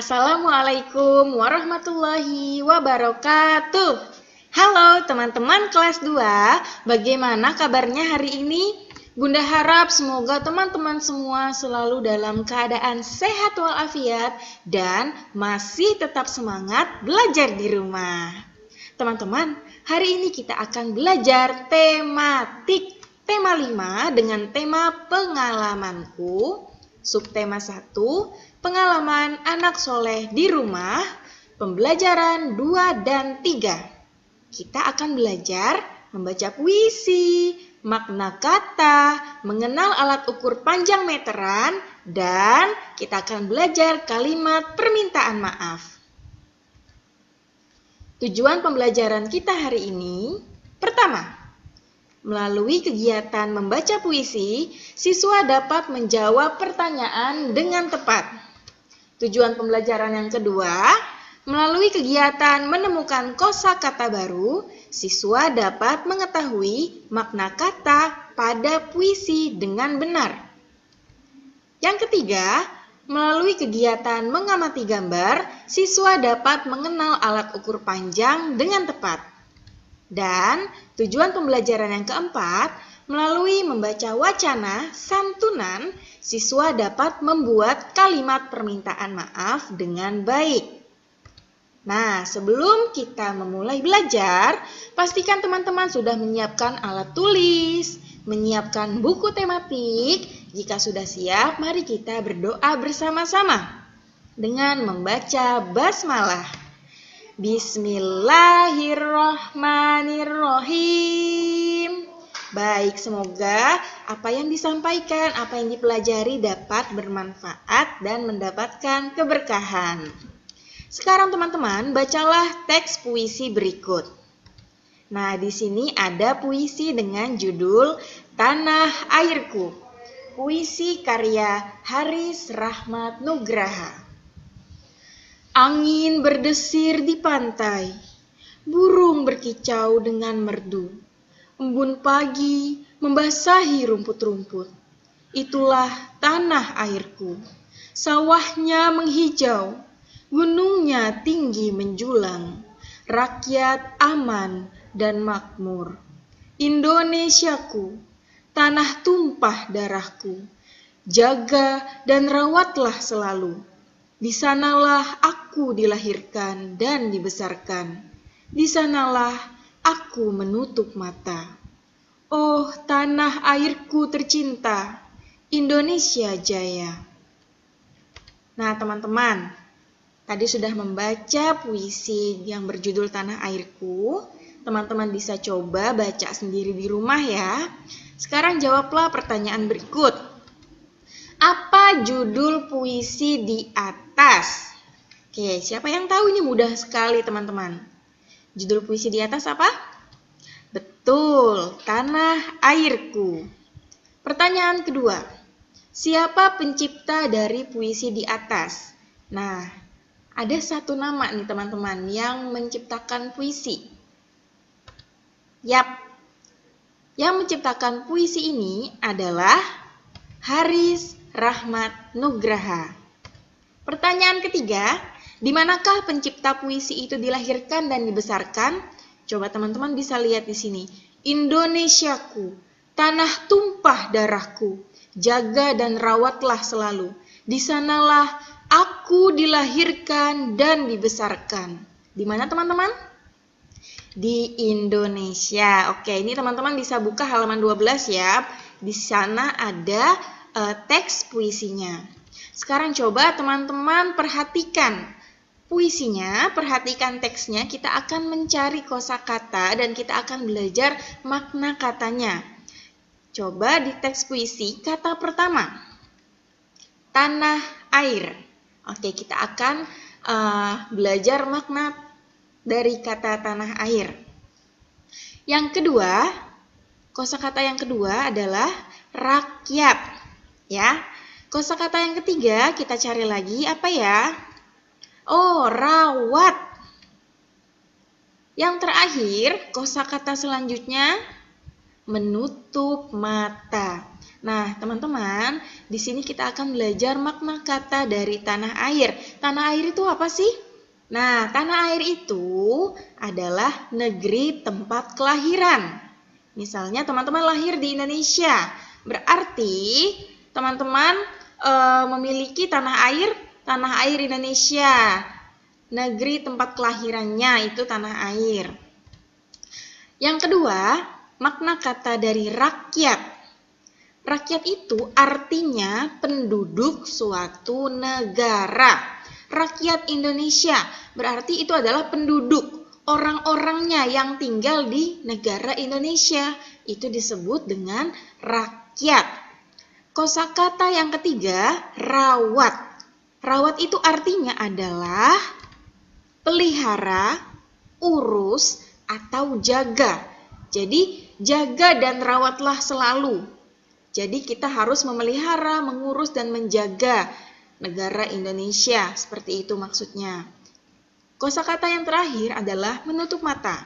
Assalamualaikum warahmatullahi wabarakatuh. Halo teman-teman kelas 2, bagaimana kabarnya hari ini? Bunda harap semoga teman-teman semua selalu dalam keadaan sehat walafiat dan masih tetap semangat belajar di rumah. Teman-teman, hari ini kita akan belajar tematik. Tema 5 dengan tema pengalamanku. Subtema 1, pengalaman anak soleh di rumah. Pembelajaran 2 dan 3. Kita akan belajar membaca puisi, makna kata, mengenal alat ukur panjang meteran, dan kita akan belajar kalimat permintaan maaf. Tujuan pembelajaran kita hari ini, pertama, melalui kegiatan membaca puisi, siswa dapat menjawab pertanyaan dengan tepat. Tujuan pembelajaran yang kedua, melalui kegiatan menemukan kosakata baru, siswa dapat mengetahui makna kata pada puisi dengan benar. Yang ketiga, melalui kegiatan mengamati gambar, siswa dapat mengenal alat ukur panjang dengan tepat. Dan tujuan pembelajaran yang keempat, melalui membaca wacana santunan, siswa dapat membuat kalimat permintaan maaf dengan baik. Nah, sebelum kita memulai belajar, pastikan teman-teman sudah menyiapkan alat tulis, menyiapkan buku tematik. Jika sudah siap, mari kita berdoa bersama-sama dengan membaca basmalah. Bismillahirrahmanirrahim. Baik, semoga apa yang disampaikan, apa yang dipelajari dapat bermanfaat dan mendapatkan keberkahan. Sekarang teman-teman, bacalah teks puisi berikut. Nah, di sini ada puisi dengan judul Tanah Airku. Puisi karya Haris Rahmat Nugraha. Angin berdesir di pantai, burung berkicau dengan merdu. Embun pagi membasahi rumput-rumput. Itulah tanah airku. Sawahnya menghijau, gunungnya tinggi menjulang. Rakyat aman dan makmur. Indonesiaku, tanah tumpah darahku. Jaga dan rawatlah selalu. Di sanalah aku dilahirkan dan dibesarkan. Di sanalah aku menutup mata. Oh, tanah airku tercinta, Indonesia Jaya. Nah, teman-teman, tadi sudah membaca puisi yang berjudul Tanah Airku. Teman-teman bisa coba baca sendiri di rumah ya. Sekarang jawablah pertanyaan berikut. Apa judul puisi di atas? Oke, siapa yang tahu? Ini mudah sekali teman-teman. Judul puisi di atas apa? Betul, Tanah Airku. Pertanyaan kedua, siapa pencipta dari puisi di atas? Nah, ada satu nama nih teman-teman yang menciptakan puisi. Yap, yang menciptakan puisi ini adalah Haris Rahmat Nugraha. Pertanyaan ketiga, di manakah pencipta puisi itu dilahirkan dan dibesarkan? Coba teman-teman bisa lihat di sini. Indonesiaku, tanah tumpah darahku, jaga dan rawatlah selalu. Di sanalah aku dilahirkan dan dibesarkan. Di mana teman-teman? Di Indonesia. Oke, ini teman-teman bisa buka halaman 12 ya. Di sana ada teks puisinya. Sekarang coba teman-teman perhatikan puisinya, perhatikan teksnya. Kita akan mencari kosakata dan kita akan belajar makna katanya. Coba di teks puisi, kata pertama, tanah air. Oke, kita akan belajar makna dari kata tanah air. Yang kedua, kosakata yang kedua adalah rakyat. Ya, kosakata yang ketiga kita cari lagi apa ya? Oh, rawat. Yang terakhir, kosakata selanjutnya menutup mata. Nah, teman-teman, di sini kita akan belajar makna kata dari tanah air. Tanah air itu apa sih? Nah, tanah air itu adalah negeri tempat kelahiran. Misalnya teman-teman lahir di Indonesia, berarti teman-teman memiliki tanah air Indonesia. Negeri tempat kelahirannya itu tanah air. Yang kedua, makna kata dari rakyat. Rakyat itu artinya penduduk suatu negara. Rakyat Indonesia berarti itu adalah penduduk, orang-orangnya yang tinggal di negara Indonesia. Itu disebut dengan rakyat. Kosakata yang ketiga, rawat. Rawat itu artinya adalah pelihara, urus, atau jaga. Jadi jaga dan rawatlah selalu. Jadi kita harus memelihara, mengurus, dan menjaga negara Indonesia. Seperti itu maksudnya. Kosakata yang terakhir adalah menutup mata.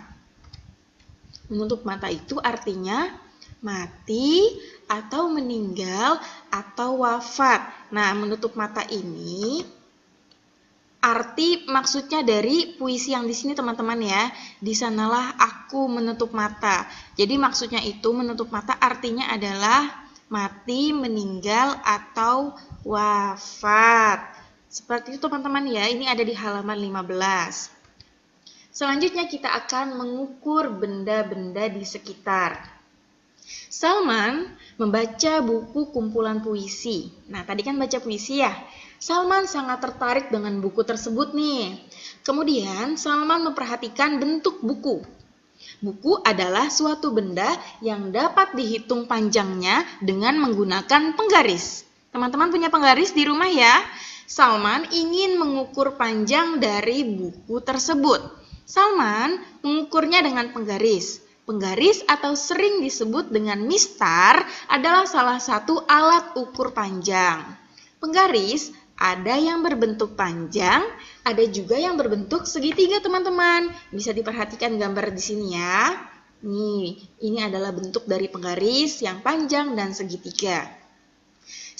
Menutup mata itu artinya mati atau meninggal atau wafat. Nah, menutup mata ini arti maksudnya dari puisi yang di sini teman-teman ya. Di sanalah aku menutup mata. Jadi maksudnya itu menutup mata artinya adalah mati, meninggal, atau wafat. Seperti itu teman-teman ya. Ini ada di halaman 15. Selanjutnya kita akan mengukur benda-benda di sekitar. Salman membaca buku kumpulan puisi. Nah, tadi kan baca puisi ya. Salman sangat tertarik dengan buku tersebut nih. Kemudian Salman memperhatikan bentuk buku. Buku adalah suatu benda yang dapat dihitung panjangnya dengan menggunakan penggaris. Teman-teman punya penggaris di rumah ya? Salman ingin mengukur panjang dari buku tersebut. Salman mengukurnya dengan penggaris. Penggaris atau sering disebut dengan mistar adalah salah satu alat ukur panjang. Penggaris ada yang berbentuk panjang, ada juga yang berbentuk segitiga teman-teman. Bisa diperhatikan gambar di sini ya. Nih, ini adalah bentuk dari penggaris yang panjang dan segitiga.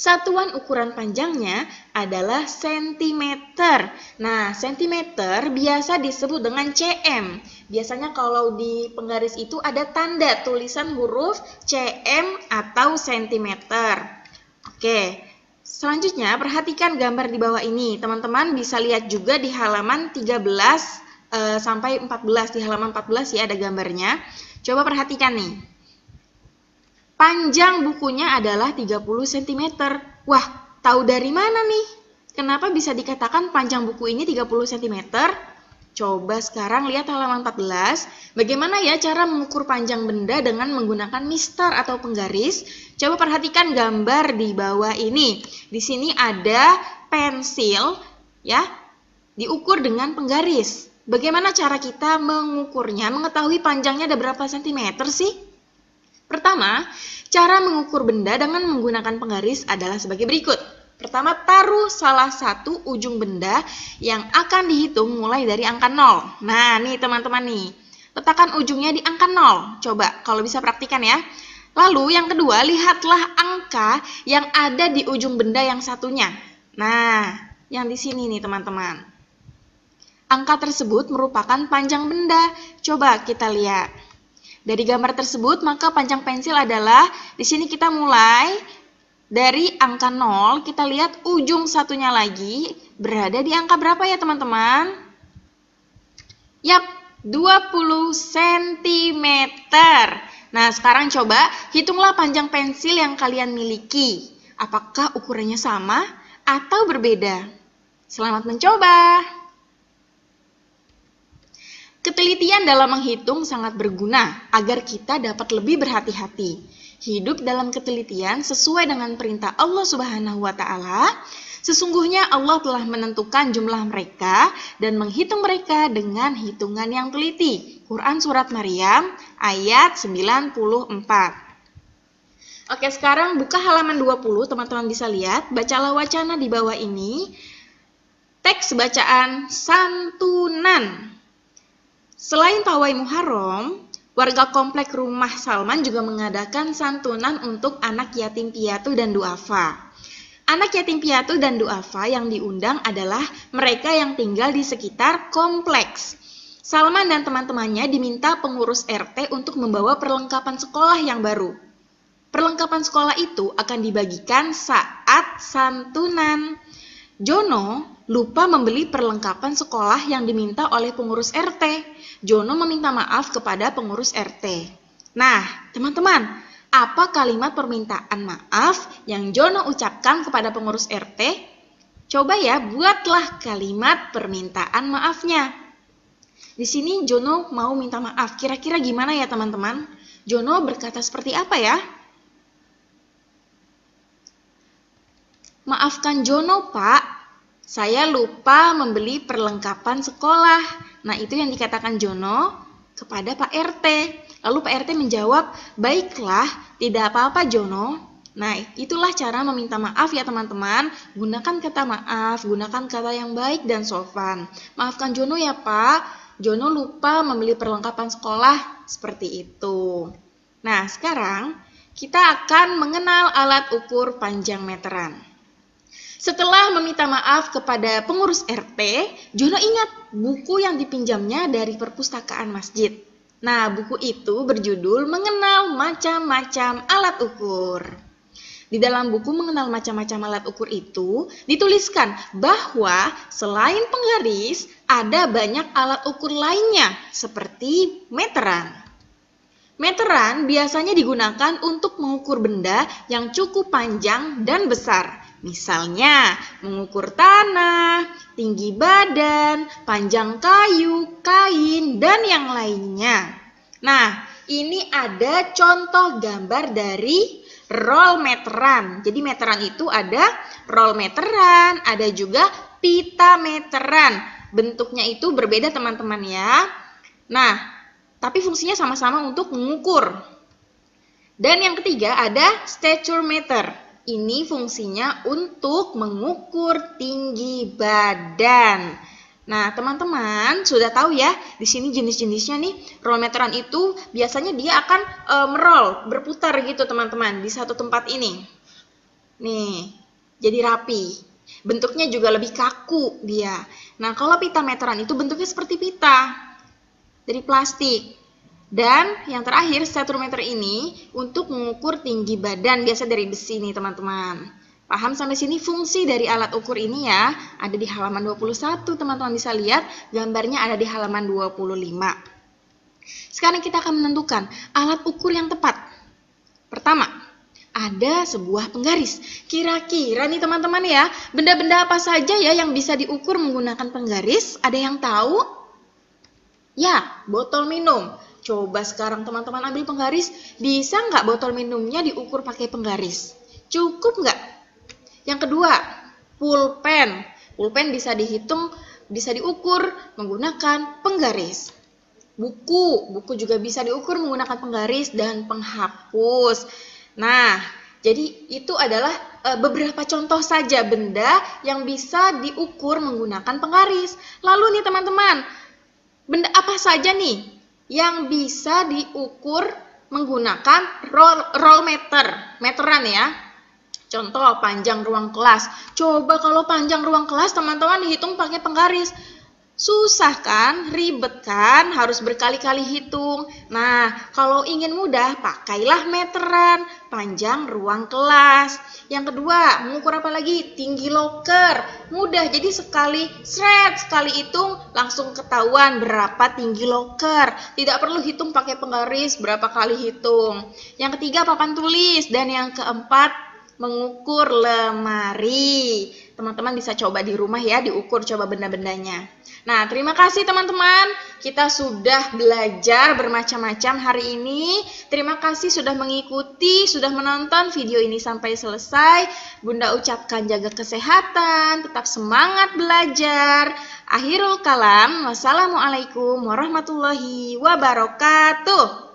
Satuan ukuran panjangnya adalah sentimeter. Nah, sentimeter biasa disebut dengan cm. Biasanya kalau di penggaris itu ada tanda tulisan huruf cm atau sentimeter. Oke. Selanjutnya, perhatikan gambar di bawah ini. Teman-teman bisa lihat juga di halaman 13 sampai 14. Di halaman 14 ya ada gambarnya. Coba perhatikan nih. Panjang bukunya adalah 30 cm. Wah, tahu dari mana nih? Kenapa bisa dikatakan panjang buku ini 30 cm? Coba sekarang lihat halaman 14. Bagaimana ya cara mengukur panjang benda dengan menggunakan mistar atau penggaris? Coba perhatikan gambar di bawah ini. Di sini ada pensil ya, diukur dengan penggaris. Bagaimana cara kita mengukurnya, mengetahui panjangnya ada berapa sentimeter sih? Pertama, cara mengukur benda dengan menggunakan penggaris adalah sebagai berikut. Pertama, taruh salah satu ujung benda yang akan dihitung mulai dari angka 0. Nah, nih teman-teman nih. Letakkan ujungnya di angka 0. Coba, kalau bisa praktikan ya. Lalu yang kedua, lihatlah angka yang ada di ujung benda yang satunya. Nah, yang di sini nih teman-teman. Angka tersebut merupakan panjang benda. Coba kita lihat. Dari gambar tersebut, maka panjang pensil adalah, di sini kita mulai dari angka 0, kita lihat ujung satunya lagi berada di angka berapa ya teman-teman? Yap, 20 cm. Nah, sekarang coba hitunglah panjang pensil yang kalian miliki. Apakah ukurannya sama atau berbeda? Selamat mencoba! Ketelitian dalam menghitung sangat berguna agar kita dapat lebih berhati-hati. Hidup dalam ketelitian sesuai dengan perintah Allah Subhanahu wa Ta'ala. Sesungguhnya Allah telah menentukan jumlah mereka dan menghitung mereka dengan hitungan yang teliti. Quran Surat Maryam ayat 94. Oke, sekarang buka halaman 20, teman-teman bisa lihat. Bacalah wacana di bawah ini. Teks bacaan santunan. Selain pawai Muharram, Warga komplek rumah Salman juga mengadakan santunan untuk anak yatim piatu dan duafa. Anak yatim piatu dan duafa yang diundang adalah mereka yang tinggal di sekitar kompleks. Salman dan teman-temannya diminta pengurus RT untuk membawa perlengkapan sekolah yang baru. Perlengkapan sekolah itu akan dibagikan saat santunan. Jono lupa membeli perlengkapan sekolah yang diminta oleh pengurus RT. Jono meminta maaf kepada pengurus RT. Nah, teman-teman, apa kalimat permintaan maaf yang Jono ucapkan kepada pengurus RT? Coba ya, buatlah kalimat permintaan maafnya. Di sini Jono mau minta maaf. Kira-kira gimana ya, teman-teman? Jono berkata seperti apa ya? Maafkan Jono, Pak. Saya lupa membeli perlengkapan sekolah. Nah, itu yang dikatakan Jono kepada Pak RT. Lalu Pak RT menjawab, baiklah, tidak apa-apa Jono. Nah, itulah cara meminta maaf ya teman-teman. Gunakan kata maaf, gunakan kata yang baik dan sopan. Maafkan Jono ya Pak, Jono lupa membeli perlengkapan sekolah. Seperti itu. Nah, sekarang kita akan mengenal alat ukur panjang meteran. Setelah meminta maaf kepada pengurus RT, Jono ingat buku yang dipinjamnya dari perpustakaan masjid. Nah, buku itu berjudul Mengenal Macam-Macam Alat Ukur. Di dalam buku Mengenal Macam-Macam Alat Ukur itu dituliskan bahwa selain penggaris, ada banyak alat ukur lainnya seperti meteran. Meteran biasanya digunakan untuk mengukur benda yang cukup panjang dan besar. Misalnya, mengukur tanah, tinggi badan, panjang kayu, kain, dan yang lainnya. Nah, ini ada contoh gambar dari roll meteran. Jadi meteran itu ada roll meteran, ada juga pita meteran. Bentuknya itu berbeda teman-teman ya. Nah, tapi fungsinya sama-sama untuk mengukur. Dan yang ketiga ada stature meter. Ini fungsinya untuk mengukur tinggi badan. Nah, teman-teman sudah tahu ya, di sini jenis-jenisnya nih, roll meteran itu biasanya dia akan berputar gitu teman-teman di satu tempat ini. Nih, jadi rapi. Bentuknya juga lebih kaku dia. Nah, kalau pita meteran itu bentuknya seperti pita dari plastik. Dan yang terakhir, statometer ini untuk mengukur tinggi badan, biasa dari besi nih teman-teman. Paham sampai sini fungsi dari alat ukur ini ya? Ada di halaman 21, teman-teman bisa lihat gambarnya ada di halaman 25. Sekarang kita akan menentukan alat ukur yang tepat. Pertama, ada sebuah penggaris. Kira-kira nih teman-teman ya, benda-benda apa saja ya yang bisa diukur menggunakan penggaris? Ada yang tahu? Ya, botol minum. Coba sekarang teman-teman ambil penggaris, bisa nggak botol minumnya diukur pakai penggaris? Cukup nggak? Yang kedua, pulpen. Pulpen bisa dihitung, bisa diukur menggunakan penggaris. Buku juga bisa diukur menggunakan penggaris dan penghapus. Nah, jadi itu adalah beberapa contoh saja benda yang bisa diukur menggunakan penggaris. Lalu nih teman-teman, benda apa saja nih yang bisa diukur menggunakan roll meteran ya. Contoh panjang ruang kelas. Coba kalau panjang ruang kelas teman-teman dihitung pakai penggaris. Susah kan? Ribet kan? Harus berkali-kali hitung. Nah, kalau ingin mudah pakailah meteran panjang ruang kelas. Yang kedua, mengukur apa lagi? Tinggi loker. Mudah, jadi sekali hitung langsung ketahuan berapa tinggi loker. Tidak perlu hitung pakai penggaris berapa kali hitung. Yang ketiga, papan tulis. Dan yang keempat, mengukur lemari. Teman-teman bisa coba di rumah ya, diukur coba benda-bendanya. Nah, terima kasih teman-teman. Kita sudah belajar bermacam-macam hari ini. Terima kasih sudah mengikuti, sudah menonton video ini sampai selesai. Bunda ucapkan jaga kesehatan, tetap semangat belajar. Akhirul kalam, wassalamualaikum warahmatullahi wabarakatuh.